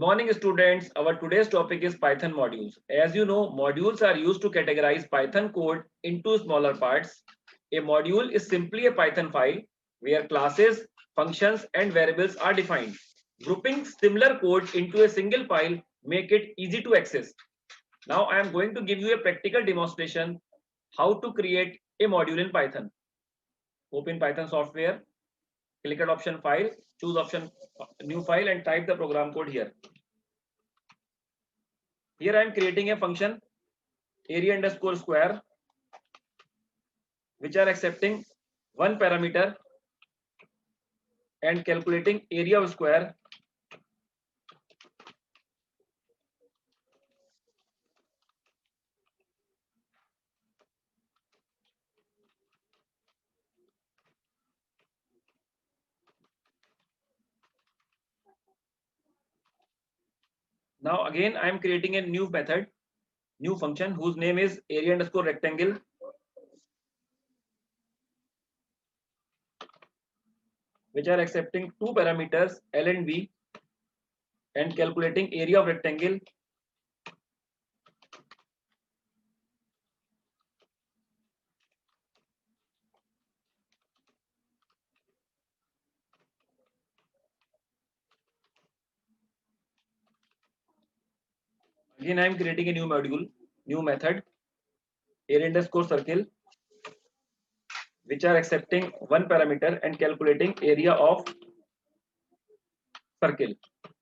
Good morning, students. Our today's topic is Python modules. As you know, modules are used to categorize Python code into smaller parts. A module is simply a Python file where classes, functions, and variables are defined. Grouping similar code into a single file make it easy to access. Now I am going to give you a practical demonstration how to create a module in Python. Open Python software, click at option file, choose option new file and type the program code here. Here I am creating a function area underscore square which are accepting one parameter and calculating area of square. Now again I am creating a new method, new function whose name is area underscore rectangle, which are accepting two parameters L and B and calculating area of rectangle. Again I am creating a new module, new method area underscore circle, which are accepting one parameter and calculating area of circle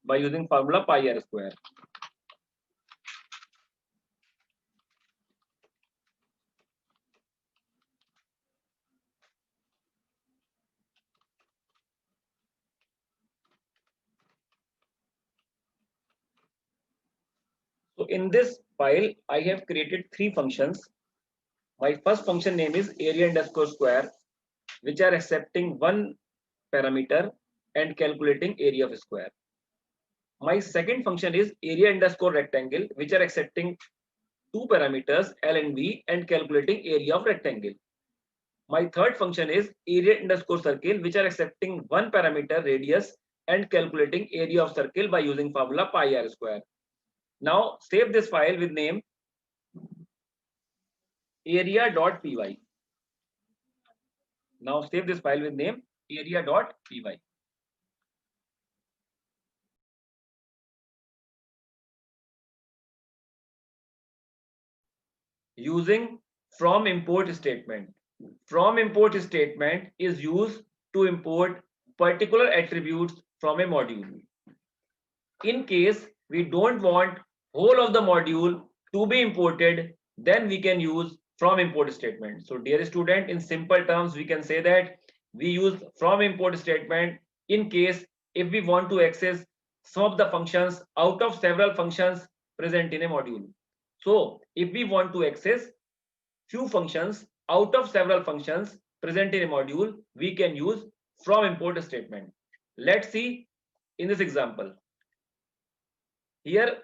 by using formula pi r square. So in this file, I have created three functions. My first function name is area underscore square, which are accepting one parameter and calculating area of square. My second function is area underscore rectangle, which are accepting two parameters L and B and calculating area of rectangle. My third function is area underscore circle, which are accepting one parameter radius and calculating area of circle by using formula pi r square. Now save this file with name area.py. Now save this file with name area.py. Using from import statement. From import statement is used to import particular attributes from a module. In case we don't want whole of the module to be imported, then we can use from import statement. So dear student, in simple terms, we can say that we use from import statement in case if we want to access some of the functions out of several functions present in a module. So if we want to access few functions out of several functions present in a module, we can use from import statement. Let's see in this example. Here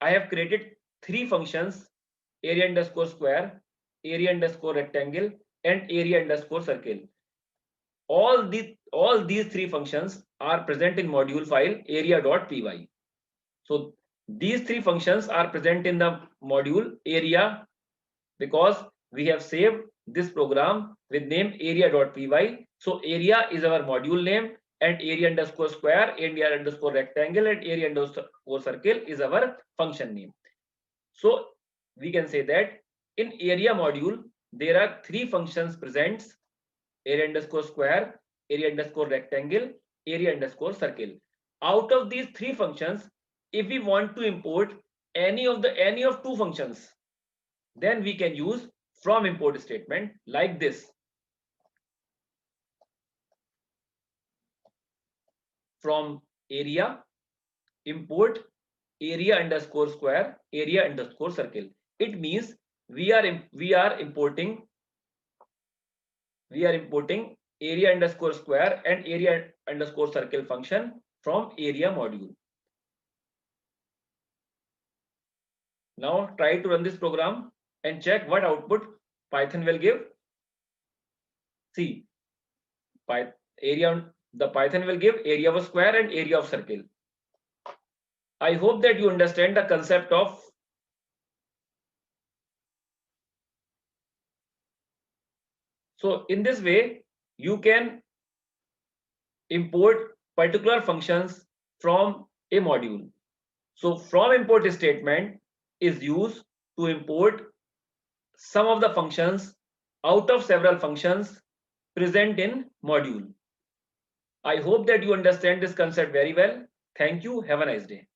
I have created three functions area underscore square, area underscore rectangle, and area underscore circle. All these three functions are present in module file area.py. So these three functions are present in the module area because we have saved this program with name area.py. So area is our module name and area underscore square, area underscore rectangle, and area underscore circle is our function name. So we can say that in area module, there are three functions present: area underscore square, area underscore rectangle, area underscore circle. Out of these three functions, if we want to import any of two functions, then we can use from import statement like this. From area, import area underscore square, area underscore circle. It means we are importing area underscore square and area underscore circle function from area module. Now try to run this program and check what output Python will give. See, the Python will give area of a square and area of circle. I hope that you understand the concept of so in this way you can import particular functions from a module. So from import statement is used to import some of the functions out of several functions present in module. I hope that you understand this concept very well. Thank you. Have a nice day.